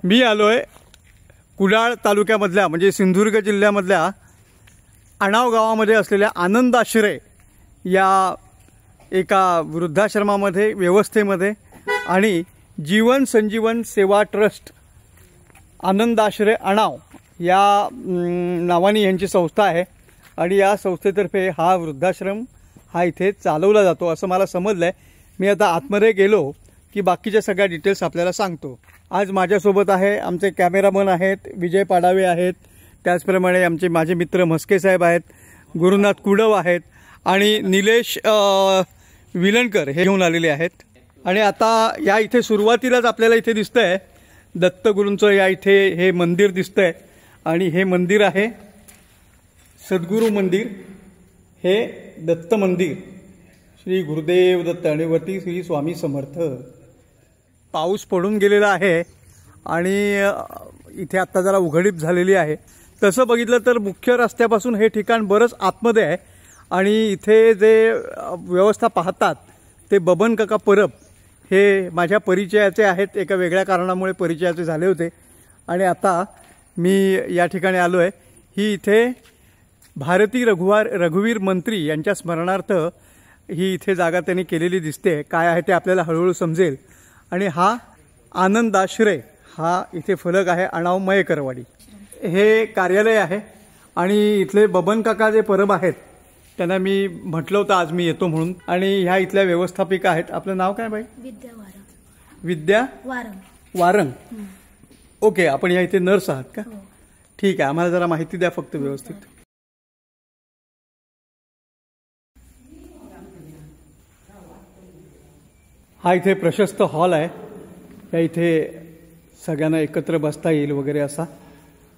मी आलो आहे कुडाळ तालुक्यामधल्या म्हणजे सिंधुदुर्ग जिल्ह्यामधल्या अणाव गावामध्ये असलेल्या आनंदाश्रय या एका वृद्धाश्रमामध्ये व्यवस्थेमध्ये आणि जीवन संजीवन सेवा ट्रस्ट आनंदाश्रय अणाव या नावाने यांची संस्था आहे आणि या संस्थेतर्फे हा वृद्धाश्रम हा इथे चालवला जातो असं मला समजलं आहे। मी आता आतमध्ये गेलो की बाकीच्या सगळ्या डिटेल्स आपल्याला सांगतो। आज माझ्यासोबत आहे आमचे कॅमेरामन आहेत विजय पाडावे आहेत, त्याचप्रमाणे माझे मित्र म्हस्के साहेब आहेत, गुरुनाथ कुडव आहेत आणि निलेश विलणकर हे घेऊन आलेले आहेत। आणि आता या इथे सुरुवातीलाच आपल्याला इथे दिसतंय दत्तगुरूंचं या इथे हे मंदिर दिसतंय आणि हे मंदिर आहे सद्गुरू मंदिर, हे दत्त मंदिर श्री गुरुदेव दत्त आणि वरती श्री स्वामी समर्थ। पाऊस पडून गेलेला आहे आणि इथे आता जरा उघडीप झालेली आहे। तसं बघितलं तर मुख्य रस्त्यापासून हे ठिकाण बरंच आतमध्ये आहे आणि इथे जे व्यवस्था पाहतात ते बबन काका परब हे माझ्या परिचयाचे आहेत, एका वेगळ्या कारणामुळे परिचयाचे झाले होते आणि आता मी या ठिकाणी आलो आहे। ही इथे भारती रघुवीर मंत्री यांच्या स्मरणार्थ ही इथे जागा त्यांनी केलेली दिसते। काय आहे ते आपल्याला हळूहळू समजेल। आणि हा आनंदाश्रय हा इथे फलक आहे अणाव मयेकरवाडी हे कार्यालय आहे आणि इथले बबन काका जे परब आहेत त्यांना मी म्हटलं होतं आज मी येतो म्हणून आणि ह्या इथल्या व्यवस्थापिका आहेत। आपलं नाव काय बाई? विद्या वारंग। विद्या वारंग। ओके, आपण या इथे नर्स आहात का? ठीक आहे, आम्हाला जरा माहिती द्या फक्त व्यवस्थित। हा इथे प्रशस्त हॉल आहे, या इथे सगळ्यांना एकत्र बसता येईल वगैरे असा।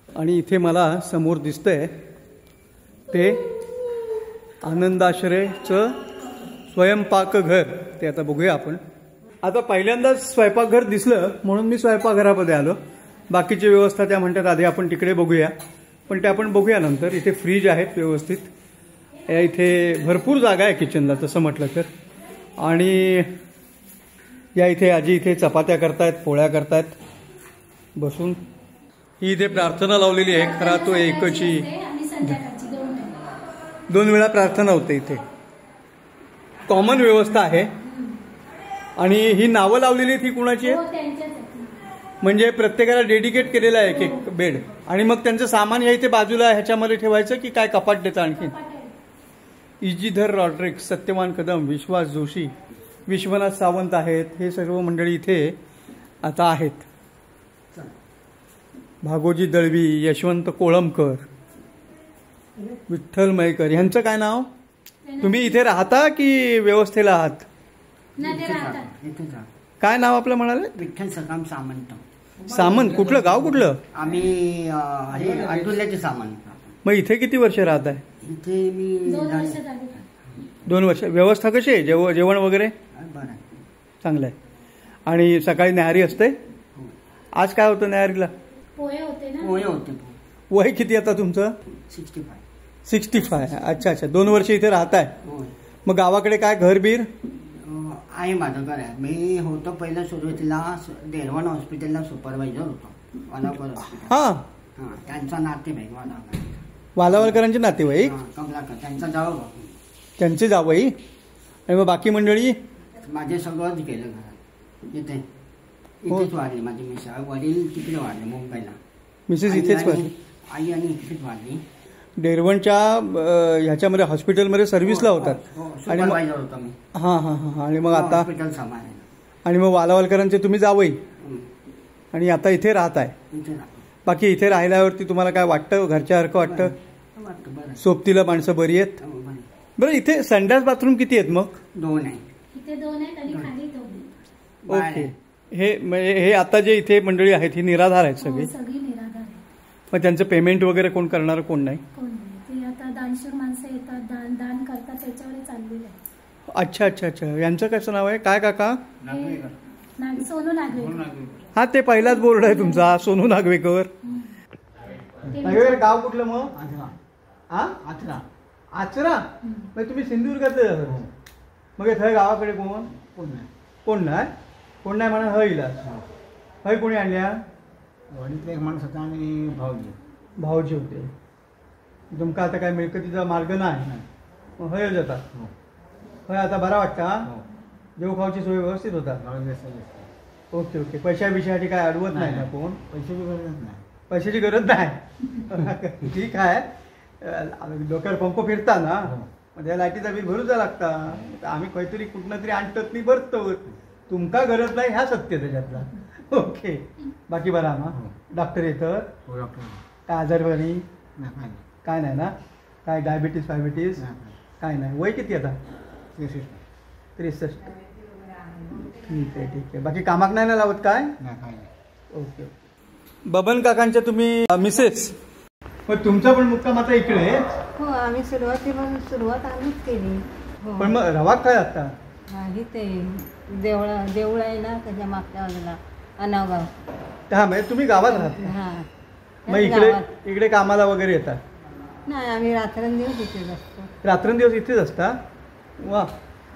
आणि इथे मला समोर दिसतंय ते आनंदाश्रयचं स्वयंपाकघर, ते आता बघूया आपण। आता पहिल्यांदाच स्वयंपाकघर दिसलं म्हणून मी स्वयंपाकघरामध्ये आलो। बाकीची व्यवस्था त्या म्हणतात आधी आपण तिकडे बघूया, पण ते आपण बघूया नंतर। इथे फ्रीज आहेत व्यवस्थित, या इथे भरपूर जागा आहे किचनला तसं म्हटलं तर। आणि या इथे आजी इथे चपात्या करतायत, पोळ्या करतायत बसून। ही इथे प्रार्थना लावलेली आहे, खरा तो एकची 2 वेळा प्रार्थना होते इथे। कॉमन व्यवस्था आहे आणि ही नावं लावलेली ती कुणाची आहे? म्हणजे प्रत्येकाला डेडिकेट केलेला आहे एक बेड आणि मग त्यांचं सामान या इथे बाजूला ह्याच्यामध्ये ठेवायचं की काय कपाट देतं आणखी? इजीधर रॉड्रिक, सत्यवान कदम, विश्वास जोशी, विश्वनाथ सावंत आहेत, हे सर्व मंडळी इथे आता आहेत। भागोजी दळवी, यशवंत कोळंबकर, विठ्ठल मयेकर, यांचं काय नाव? तुम्ही इथे राहता की व्यवस्थेला आहात? काय नाव आपलं म्हणाले? विठ्ठल सकाम सामंत। सामंत? कुठलं गाव कुठलं? आम्ही अडुल्याचे सामंत। मग इथे किती वर्ष राहत आहे? इथे मी 2 वर्ष। व्यवस्था कशी आहे? जेवण वगैरे चांगलं आहे? आणि सकाळी न्याहारी असते? आज काय होतं न्याहारीला? पोहे होते ना? पोहे होते। वय किती आता तुमचं? 65। अच्छा अच्छा, 2 वर्ष इथे राहताय। मग गावाकडे काय घर बीर आहे? माझं घर आहे। मी होतो पहिल्या सुरुवातीला देरवण हॉस्पिटलला सुपरवायझर होतो, वालावकर हॉस्पिटल। हा, त्यांचा नातेवाईक वालावलकरांचे नातेवाईक? कमलाकर त्यांचा जावं, त्यांचे जावई। आणि मग बाकी मंडळी? माझे सगळंच गेलं घरात। इथेच वाढली माझी मिसेस, वडील तिकडे वाढले मुंबईला, मिसेस इथेच वाढली, आई आणि इथेच वाढली। डेरवणच्या ह्याच्यामध्ये हॉस्पिटलमध्ये सर्व्हिसला होतात आणि होतो मी। हां हां हां। आणि मग आता हॉस्पिटल सांभाळायला। आणि मग वालावलकरांचे तुम्ही जावई आणि आता इथे राहताय। बाकी इथे राहिल्यावरती तुम्हाला काय वाटतं? घरच्यासारखं वाटतं? सोबतीला माणसं बरी आहेत? बरं, इथे संडास बाथरूम किती आहेत? मग 2 आहे। इथे 2 आहेत आणि खाली 2। ओके, हे आता जे इथे मंडळी आहेत ही निराधार आहेत सगळी? सगळी निराधार आहे। मग त्यांचं पेमेंट वगैरे कोण करणार? कोण नाही? ते आता दानशूर माणसं येतात, दान करतात, त्याच्यावर चाललेलं आहे। अच्छा अच्छा अच्छा। यांचं कसं नाव आहे? काय काका? सोनू नागवेकर। हा, ते पहिलाच बोर्ड आहे तुमचा, सोनू नागवेकर। गाव कुठलं मग? आचरा। आचरा? मग तुम्ही सिंधुदुर्गातले? मग थंय गावाकडे कोण? कोण नाही। कोण नाही म्हणा? हय कोणी आणल्या? कोण नाही। कोणी आणल्या? कोण नाही। कोण नाही म्हणा? हय इला? हय कोणी आणल्या? कोण नाही। कोण नाही? कोण नाही। वाडीतला एक माणूस होता आणि भाऊजी. भाऊजी होते. तुमका आता काय मिळकतीचा मार्ग नाही, मग हय जाता. हय आता बरा वाटतं. हा, जेव खाऊची सोय व्यवस्थित होता. Okay okay. पैशा बिशासाठी काय अडवत नाही ना कोण? पैशाची गरज नाही. पैशाची गरज नाही. ठीक आहे. डोक्यावर पंप फिरता ना, मग त्या लाईटीचा बिल भरूचा लागता. आम्ही काहीतरी कुठनं तरी आणतात नाही भरतो. तुमका गरज नाही ह्या सत्य त्याच्यातला. ओके. बाकी बरा ना? डॉक्टर येतं? काय आजार बरी? काय नाही ना? काय डायबिटीस फायबिटीस काय नाही? वय किती आता? 63. ठीक आहे ठीक आहे. बाकी कामाक नाही ना लावत काय? ओके. बबन काकांच्या तुम्ही मिसेस, मग तुमचा पण मुक्काम आता इकडे? हो, आम्ही सुरुवात आम्हीच केली. हो. पण मग रवाक काय आता? ते देवळ आहे ना त्याच्या मागच्या बाजूला अनावगाव. हा, म्हणजे तुम्ही गावात राहता? हा. मग इकडे कामाला वगैरे येतात? नाही, आम्ही रात्रंदिवस इथेच असतो. रात्रंदिवस इथेच असता? वा.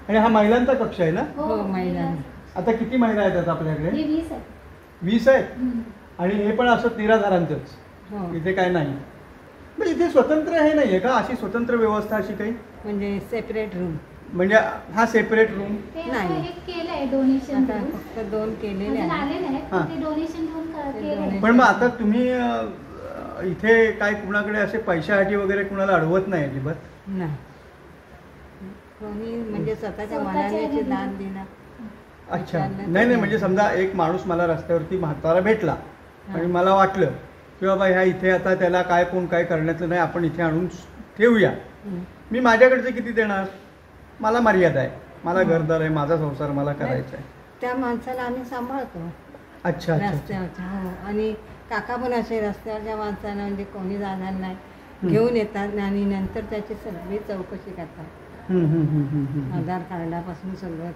आणि हा महिलांचा कक्ष आहे ना? हो, महिला. आता किती महिला येतात आपल्याकडे? हे 20 आहे. 20 आहेत. आणि हे पण असं निराधारांचंच? हो. इथे काय नाही? मग इथे स्वतंत्र हे नाहीये का, अशी स्वतंत्र व्यवस्था अशी काही? म्हणजे सेपरेट रूम म्हणजे हा सेपरेट रूम ते नाही. हे केलंय डोनेशन आता फक्त 2 केलेले म्हणजे आहेत. आले नाही हा. ते डोनेशन देऊन केलंय. पण मग आता तुम्ही इथे काय कुणाकडे असे पैशासाठी वगैरे कुणाला अडवत नाही अजिबात? नाही, कोणी म्हणजे स्वतःच्या मनाने दान दिला. अच्छा. नाही म्हणजे समजा एक माणूस मला रस्त्यावरती म्हातारा भेटला आणि मला वाटलं की बाबा ह्या इथे आता त्याला काय कोण काय करण्यातलं नाही, आपण इथे आणून ठेवूया. मी माझ्याकडचे किती देणार? मला मर्यादा आहे, मला घरदार आहे, माझा संसार मला करायचा आहे. त्या माणसाला आम्ही सांभाळतो. अच्छा अच्छा. रस्त्यावरच्या. हो. आणि काका पण असे रस्त्यावरच्या माणसांना म्हणजे कोणी जाणार नाही घेऊन येतात आणि नंतर त्याची सगळी चौकशी करतात. आधार कार्डापासून सगळंच.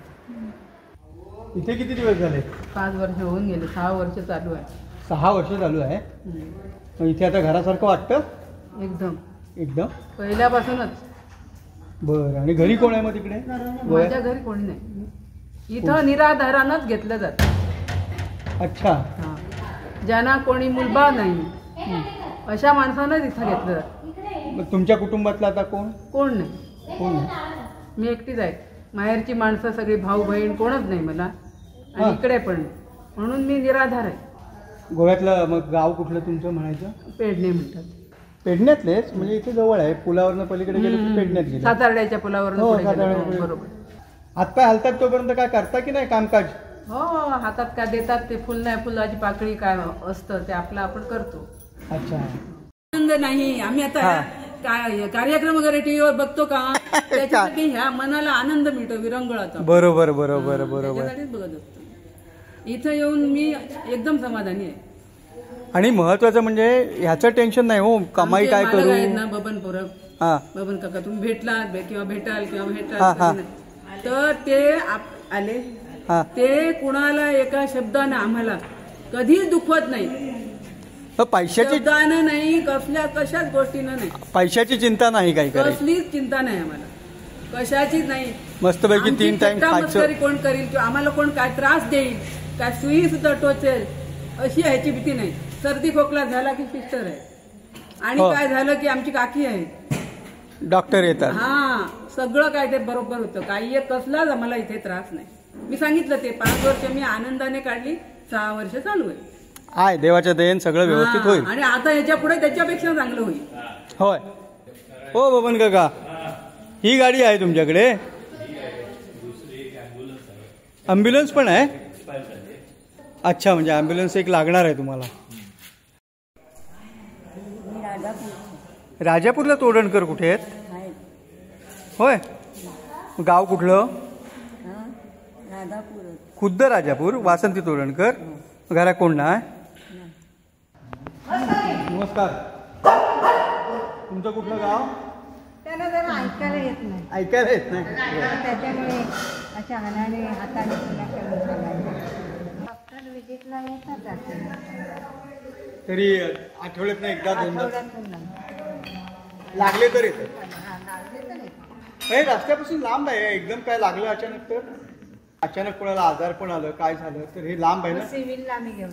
इथे किती दिवस झाले? 5 वर्ष होऊन गेले. 6 वर्ष चालू आहे. 6 वर्ष चालू आहे. मग इथे आता घरासारखं वाटतं? एकदम पहिल्यापासूनच. बरं. आणि घरी कोण आहे मग तिकडे? माझ्या घरी कोणी नाही. इथं निराधारानच घेतलं जातं. अच्छा. हा, ज्यांना कोणी मुलबाळ नाही अशा माणसानंच इथं घेतलं जातं. मग तुमच्या कुटुंबातला आता कोण कोण नाही. कोण नाही? मी एकटीच आहे. माहेरची माणसं सगळी भाऊ बहीण कोणच नाही मला. आणि इकडे पण म्हणून मी निराधार आहे. गोव्यातलं मग गाव कुठलं तुमचं म्हणायचं? पेडणे म्हणतात. पेडण्यातलेच? म्हणजे इथे जवळ आहे, पुलावरनं पलीकडे गेले की पेडण्यात गेले. सातारड्याच्या पुलावर. हो, सातारड्याच्या. बरोबर. हातपाय हालतात तोपर्यंत काय करता की नाही कामकाज? हो, हातात काय देतात ते फुल नाही, फुलाची पाकळी काय असतं ते आपलं आपण करतो. अच्छा. आनंद नाही. आम्ही आता कार्यक्रम वगैरे टीव्हीवर बघतो का त्याच्यासाठी ह्या मनाला आनंद मिळतो विरंगुळाचा. बरोबर बरोबर बरोबर. त्याच्यासाठीच बघत असतो. इथं येऊन मी एकदम समाधानी आहे. आणि महत्वाचं म्हणजे ह्याचं टेन्शन नाही हो, कमाई काय करू ना. बबन पोरब, बबन काका तुम्ही भेटलात किंवा भेटाल तर ते आले. ते कुणाला एका शब्दानं आम्हाला कधीच दुखवत नाही. पैशाची शब्दानं नाही, कशाच गोष्टीनं नाही. पैशाची चिंता नाही, काही कसलीच चिंता नाही आम्हाला, कशाचीच नाही. मस्तपैकी 3 टाइम खायचं. कोण करील किंवा आम्हाला कोण काय त्रास देईल, काय सुई सुद्धा टोचेल अशी ह्याची भीती नाही. सर्दी खोकला झाला की सिस्टर आहे, आणि काय झालं की आमची काकी आहे, डॉक्टर येतात. हा, सगळं काय ते बरोबर होतं. काही एक कसलाच आम्हाला इथे त्रास नाही. मी सांगितलं ते 5 वर्ष मी आनंदाने काढली. 6 वर्ष चालू आहे. देवाच्या दयेने सगळं व्यवस्थित होईल. आणि आता ह्याच्या पुढे त्याच्यापेक्षा चांगलं होईल. होय. हो बबन काका, ही गाडी आहे तुमच्याकडे? ॲम्ब्युलन्स पण आहे? अच्छा, म्हणजे ॲम्ब्युलन्स एक लागणार आहे तुम्हाला. राजापूरला तोडणकर कुठे आहेत? होय. गाव कुठलं? खुद्द राजापूर. वासंती तोडणकर. घरा कोण नाही? नमस्कार. तुमचं कुठलं गाव? त्याला जरा ऐकायला येत नाही. ऐकायला येत नाही? त्याच्यामुळे अशा हाताने डॉक्टर विजिटला येतात. तरी आठवड्यात नाही एकदा दोनदा लागले तर येते. हे रस्त्यापासून लांब आहे एकदम. काय लागलं अचानक तर? अचानक कोणाला आजार पण आलं, काय झालं तर हे लांब आहे ना? सिव्हिलला आम्ही घेऊन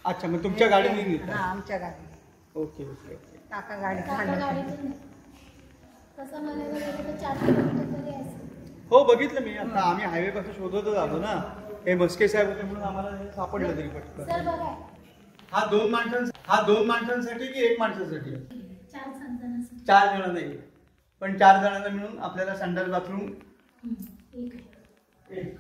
अच्छा, मग तुमच्या गाडीने नेता? हा, आमच्या गाडी. Okay okay okay. काका गाडी गाडीतून तसं म्हणायला गेलं तर 4 किलोमीटर तरी असेल. हो बघितलं मी, आता आम्ही हायवे पासून शोधतच आलो ना, हे मस्के साहेब होते म्हणून आम्हाला हे सापडलं तरी पटकन. सर बघा, हा दोन माणसांसाठी की एक माणसासाठी? 4 जणांसाठी. 4 जण नाही, पण 4 जणांना मिळून आपल्याला संडास बाथरूम एक.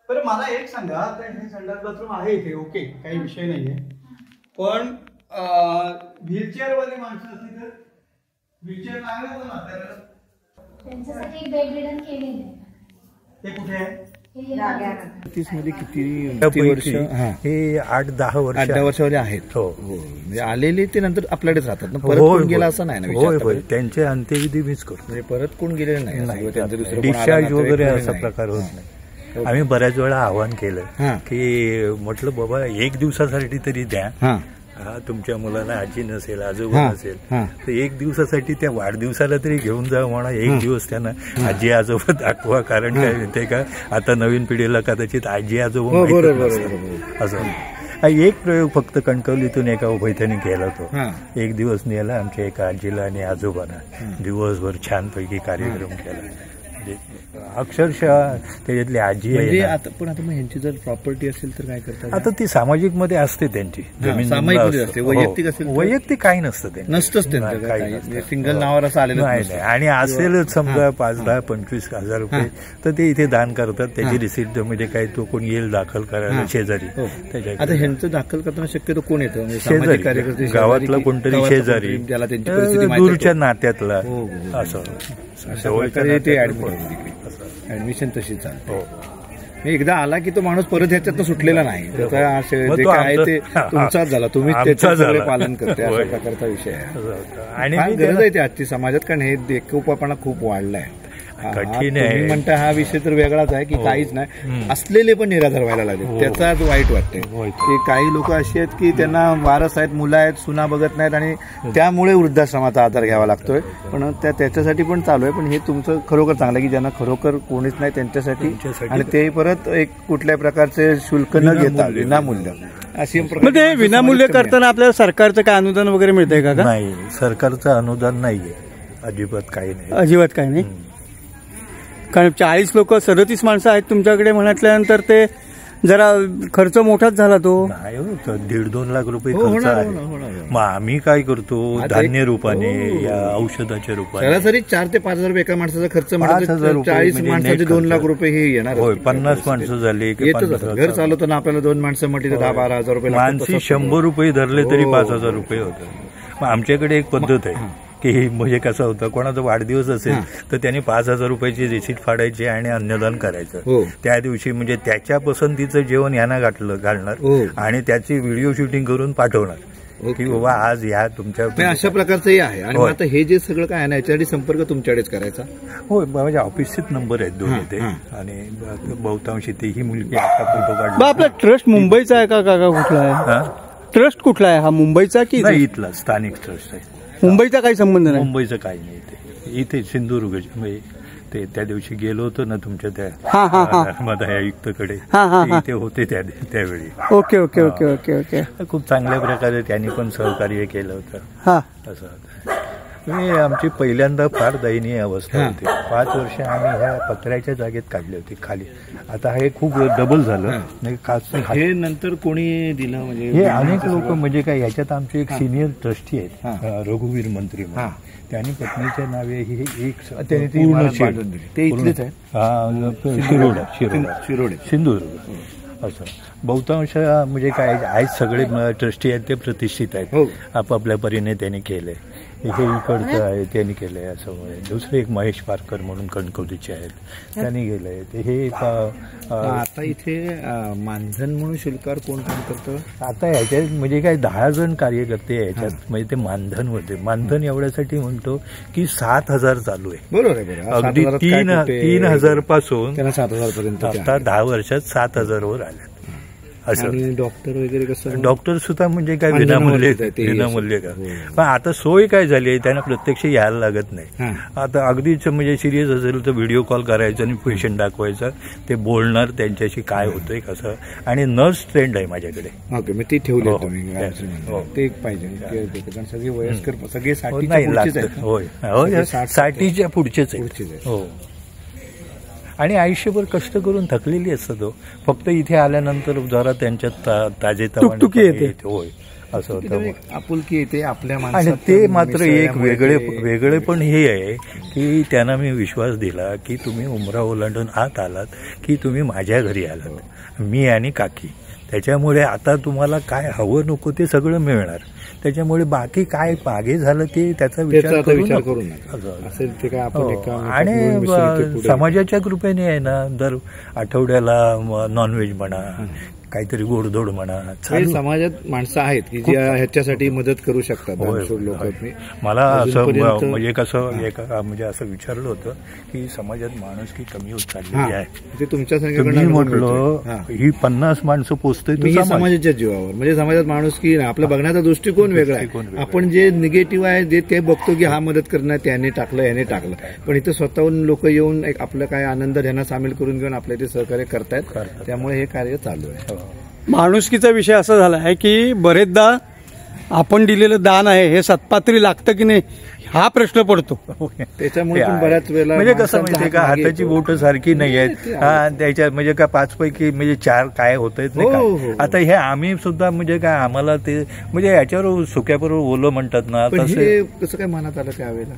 बरं मला एक सांगा, आता हे संडास बाथरूम आहे इथे, ओके, काही विषय नाहीये, पण व्हीलचेअर वाले माणसं असली तर व्हीलचेअर लागलं पण आपल्याला त्यांच्यासाठी एक बेड रिडन केलेलं आहे. ते कुठे आहे? हे जाग्यानं. 30 मध्ये किती वर्ष? हे 8-10 वर्षामध्ये आहेत. हो, म्हणजे आलेले ते नंतर आपल्याकडेच राहतात ना, परत कोण गेला असं नाही ना. होय, त्यांचे अंत्यविधी मीच करतो. म्हणजे परत कोण गेलेले नाही, डिस्चार्ज वगैरे असा प्रकार होत नाही. आम्ही बऱ्याच वेळा आवाहन केलं की म्हटलं बाबा 1 दिवसासाठी तरी द्या. तुमच्या मुलाला आजी नसेल, आजोबा नसेल, तर 1 दिवसासाठी त्या वाढदिवसाला तरी घेऊन जा म्हणा. 1 दिवस त्यांना आजी आजोबा दाखवा. कारण काय माहितीये का, आता नवीन पिढीला कदाचित आजी आजोबा असं. एक प्रयोग फक्त कणकवलीतून एका उभयतांनी केला होता. 1 दिवस नेला आमच्या एका आजीला आणि आजोबांना, दिवसभर छानपैकी कार्यक्रम केला. अक्षरशः त्याच्यातली आजी आहे. आता पण आता मग ह्यांची जर प्रॉपर्टी असेल तर काय करतात? आता ती सामाजिक मध्ये असते, त्यांची जमीन असते. वैयक्तिक असेल, वैयक्तिक काही नसतं, ते नसतंच त्यांचं, सिंगल नावावर असं आलेलं नाही. आणि असेलच समजा 5-10-25 हजार रुपये, तर ते इथे दान करतात. त्याची रिसिप्ट म्हणजे काय, तो कोण येईल दाखल करायला शेजारी. आता ह्यांचं दाखल करताना शक्यतो कोण येतं? शेजारी, कार्यकर्ते, गावातला कोणतरी शेजारी, ज्याला त्यांची दूरच्या नात्यातला असं ते ऍडमिशन तशी चालते. एकदा आला की तो माणूस परत ह्याच्यातनं सुटलेला नाही. त्याचा जे काय ते तुमचाच झाला, तुम्ही त्याचं पालन करते, अशा प्रकारचा विषय आहे. आणि गरज आहे ते आजची समाजात, कारण हे एकोपापणा खूप वाढलाय. कठीण आहे. म्हणता हा विषय तर वेगळाच आहे की काहीच नाही, असलेले पण निराधार व्हायला लागले. त्याचाच वाईट वाटते की काही लोक अशी आहेत की त्यांना वारस आहेत, मुलं आहेत, सुना बघत नाहीत आणि त्यामुळे वृद्धाश्रमाचा आधार घ्यावा लागतोय. पण त्याच्यासाठी पण चालू आहे. पण हे तुमचं खरोखर चांगलं की ज्यांना खरोखर कोणीच नाही त्यांच्यासाठी, आणि ते परत एक कुठल्या प्रकारचे शुल्क न घेता विनामूल्य अशी. म्हणजे विनामूल्य करताना आपल्याला सरकारचं काय अनुदान वगैरे मिळतंय का? नाही, सरकारचं अनुदान नाहीये, अजिबात काही नाही, अजिबात काही नाही. कारण 40 लोक 37 माणसं आहेत तुमच्याकडे म्हटल्यानंतर ते जरा खर्च मोठाच झाला. तो नाही होत, 1.5-2 लाख रुपये खर्च आहे. मग आम्ही काय करतो, धान्य रूपाने या औषधाच्या रूपाने सरासरी 4 ते 5 हजार रुपये एका माणसाचा खर्च. 40 माणसाचे 2 लाख रुपये हे येणार. होय, 50 माणसं झाली की घर चालवताना आपल्याला 2 माणसं म्हटली तर 10-12 हजार रुपये. माणसी 100 रुपये धरले तरी 5,000 रुपये होतात. मग आमच्याकडे एक पद्धत आहे की म्हणजे कसं होतं, कोणाचा वाढदिवस असेल तर त्याने 5,000 रुपयाची रिसीट फाडायची आणि अन्नदान करायचं. त्या दिवशी म्हणजे त्याच्या पसंतीचं जेवण यांना घालणार आणि त्याची व्हिडिओ शूटिंग करून पाठवणार की बाबा आज या तुमच्या. अशा प्रकारचंही आहे. आणि आता हे जे सगळं काय आहे याच्यासाठी संपर्क तुमच्याकडेच करायचा. होय, माझ्या ऑफिसचेच नंबर आहेत दोन्ही ते. आणि बहुतांश ही मुलगी आता फोटो काढला. आपला ट्रस्ट मुंबईचा आहे का काका? कुठला आहे ट्रस्ट? कुठला आहे हा, मुंबईचा की इथला स्थानिक ट्रस्ट आहे? मुंबईचा काही संबंध नाही. मुंबईचं काही नाही, इथे सिंधुदुर्ग. ते त्या दिवशी गेलो होतो ना तुमच्या त्या नर्मदा आयुक्तकडे, इथे होते त्यावेळी. Okay okay okay okay okay. खूप चांगल्या प्रकारे त्यांनी पण सहकार्य केलं होतं. असं होतं. आमची पहिल्यांदा फार दयनीय अवस्था होती. 5 वर्ष आम्ही ह्या पत्र्याच्या जागेत काढली होती खाली. आता हे खूप डबल झालं. हे नंतर कोणी दिलं? म्हणजे हे अनेक लोक, म्हणजे काय ह्याच्यात आमचे एक सिनियर ट्रस्टी आहेत, रघुवीर मंत्री, त्यांनी पत्नीच्या नावे ही एक ते इथलेच आहे, शिरोडे सिंधुदुर्ग असं. बहुतांश म्हणजे काय आहेत सगळे ट्रस्टी आहेत ते प्रतिष्ठित आहेत, आपापल्या परीने त्यांनी केलंय. हे इकडचं आहे त्यांनी केलंय. असं दुसरे एक महेश पारकर म्हणून कणकवलीचे आहेत, त्यांनी गेलंय. हे आता इथे मानधन म्हणून शुल्कावर कोण काम करतं? आता ह्याच्यात म्हणजे काय 10 जण कार्यकर्ते ह्याच्यात, म्हणजे ते मानधन होते. मानधन एवढ्यासाठी म्हणतो की 7,000 चालू आहे. बरोबर आहे. अगदी 3,000 पासून 7,000 पर्यंत आता 10 वर्षात 7,000 वर आले. असं. आणि डॉक्टर वगैरे कसं? डॉक्टर सुद्धा म्हणजे काय विनामूल्य का. पण आता सोय काय झाली आहे, त्यांना प्रत्यक्ष यायला लागत नाही. आता अगदीच म्हणजे सिरियस असेल तर व्हिडिओ कॉल करायचा आणि पेशंट दाखवायचा, ते बोलणार त्यांच्याशी काय होतंय कसं. आणि नर्स ट्रेंड आहे माझ्याकडे. ओके, मग ते ठेवले तुम्ही, ते एक पाहिजे कारण सगळे वयस्कर सगळे होय, 60च्या पुढचेच आहे. हो. आणि आयुष्यभर कष्ट करून थकलेली असतात. फक्त इथे आल्यानंतर जरा त्यांच्यात ताजेतवाने येते. होय, असं होतं. आपुलकी येते आपल्या आणि माणसात. ते मात्र एक वेगळे पण हे आहे की त्यांना मी विश्वास दिला की तुम्ही उमरा ओलांडून आत आलात की तुम्ही माझ्या घरी आलात, मी आणि काकी. त्याच्यामुळे आता तुम्हाला काय हवं नको ते सगळं मिळणार. त्याच्यामुळे बाकी काय मागे झालं ते त्याचा विचार करू नका. आणि समाजाच्या कृपेने आहे ना, दर आठवड्याला नॉनव्हेज म्हणा, काहीतरी गोडधोड म्हणा, समाजात माणसं आहेत की जी ह्याच्यासाठी मदत करू शकतात. मला असं म्हणजे कसं म्हणजे असं विचारलं होतं की समाजात माणुसकी कमी होत चाललेली आहे. ते तुमच्या म्हटलं ही 50 माणसं पोचते समाजाच्या जीवावर. म्हणजे समाजात माणुसकी आपला बघण्याचा दृष्टिकोन वेगळा आहे. आपण जे निगेटिव्ह आहे ते बघतो की हा मदत करणार, त्याने टाकलं याने टाकलं. पण इथं स्वतःहून लोक येऊन आपलं काय आनंद ह्यांना सामील करून घेऊन आपल्या इथे सहकार्य करतायत. त्यामुळे हे कार्य चालू आहे. माणुसकीचा विषय असा झाला आहे की बरेचदा आपण दिलेलं दान आहे हे सत्पात्री लागतं की नाही हा प्रश्न पडतो. त्याच्यामुळे बऱ्याच वेळेला म्हणजे कसं माहितीये का, हाताची बोट सारखी नाही आहेत त्याच्या, म्हणजे काय 5 पैकी म्हणजे 4 काय होतंय नाही. आता हे आम्ही सुद्धा म्हणजे काय आम्हाला ते म्हणजे याच्यावर सुक्याबरोबर ओलं म्हणतात ना, तसं कसं काय मनात आलं त्यावेळेला?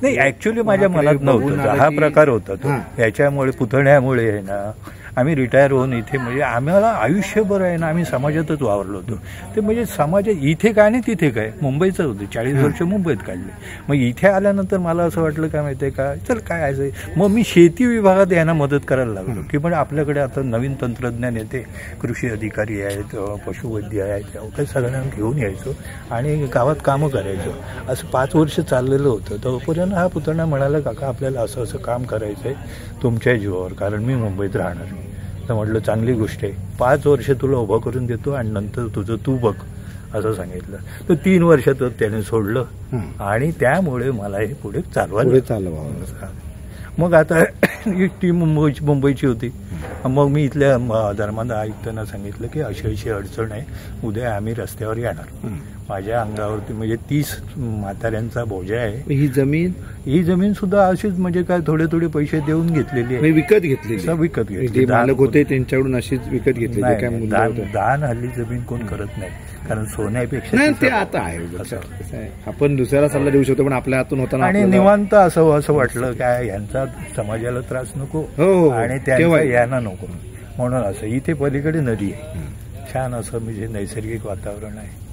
नाही, ऍक्च्युअली माझ्या मनात नव्हतं हा प्रकार होता तो. याच्यामुळे पुतण्यामुळे आहे ना आम्ही रिटायर होऊन इथे म्हणजे आम्हाला आयुष्यभर आहे ना आम्ही समाजातच वावरलो होतो. ते म्हणजे समाजात इथे काय नाही तिथे काय, मुंबईचं होतं, 40 वर्ष मुंबईत काढले. मग इथे आल्यानंतर मला असं वाटलं काय माहितीये का, चल काय असं. मग मी शेती विभागात यांना मदत करायला लागलो की म्हणजे आपल्याकडे आता नवीन तंत्रज्ञान येते, कृषी अधिकारी आहेत, पशुवैद्य आहेत, काही सगळ्यांना घेऊन यायचो आणि गावात कामं करायचो. असं 5 वर्ष चाललेलं होतं. तोपर्यंत हा पुतणा म्हणाला, काका आपल्याला असं असं काम करायचंय तुमच्या जीवावर, कारण मी मुंबईत राहणार. तर म्हटलं चांगली गोष्ट आहे, 5 वर्ष तुला उभं करून देतो आणि नंतर तुझं तू बघ असं सांगितलं. तर 3 वर्षातच त्याने सोडलं आणि त्यामुळे मला हे पुढे चालवायचं. मग आता ही टीम मुंबईची होती. मग मी इथल्या धर्मांध आयुक्तांना सांगितलं की अशी अडचण आहे, उद्या आम्ही रस्त्यावर येणार. माझ्या अंगावरती म्हणजे 30 म्हाताऱ्यांचा बोजा आहे. ही जमीन सुद्धा अशीच म्हणजे काय थोडे पैसे देऊन घेतलेली आहे, विकत घेतली. मालक होते त्यांच्याकडून अशीच विकत घेतली. दान हल्ली जमीन कोण करत नाही, कारण सोन्यापेक्षा ते आता आहे. आपण दुसऱ्याला सल्ला देऊ शकतो पण आपल्या हातून होताना आणि निवांत असं वाटलं काय यांचा समाजाला त्रास नको आणि त्यांचा यांना नको, म्हणून असं इथे पलीकडे नदी आहे, छान असं म्हणजे नैसर्गिक वातावरण आहे.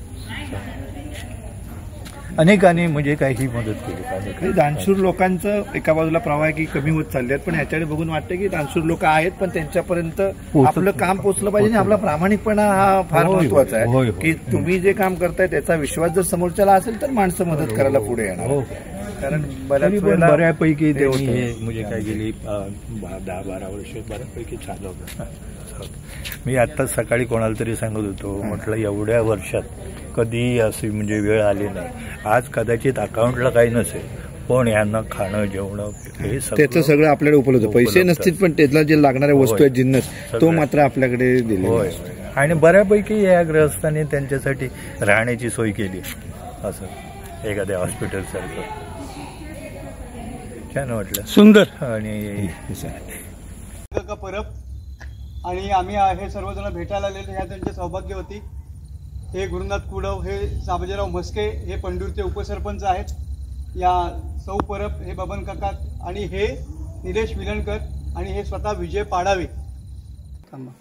अनेकांनी म्हणजे काही मदत केली. दानशूर लोकांचं एका बाजूला प्रवाह की कमी होत चालले आहेत, पण ह्याच्याकडे बघून वाटतं की दानशूर लोक आहेत पण त्यांच्यापर्यंत आपलं काम पोहोचलं पाहिजे आणि आपला प्रामाणिकपणा हा फार महत्वाचा आहे. की तुम्ही जे काम करताय त्याचा विश्वास जर समोरच्याला असेल तर माणसं मदत करायला पुढे येणार. कारण बऱ्यापैकी म्हणजे काय गेली 10-12 वर्ष बऱ्यापैकी चालवलं. मी आत्ताच सकाळी कोणाला तरी सांगत होतो, म्हटलं एवढ्या वर्षात कधी अशी म्हणजे वेळ आली नाही. आज कदाचित अकाउंटला काही नसेल पण यांना खाणं जेवणं हे त्याचं सगळं आपल्याकडे उपलब्ध. पैसे नसतील पण त्याला जे लागणाऱ्या वस्तू आहेत, जिन्नस तो मात्र आपल्याकडे दिले. आणि बऱ्यापैकी या ग्रहस्थांनी त्यांच्यासाठी राहण्याची सोय केली, असं एखाद्या हॉस्पिटल सारखं. छान वाटलं, सुंदर. आणि परब आणि आम्ही हे सर्वजण भेटायला आलेले, ह्या त्यांचे सौभाग्यवती. हे गुरुनाथ कुडव, हे साबजीराव म्हस्के, हे पंढूरचे उपसरपंच आहेत. या सौ परब, हे बबन काका आणि हे निलेश विलणकर आणि हे स्वतः विजय पाडावे. थांबा.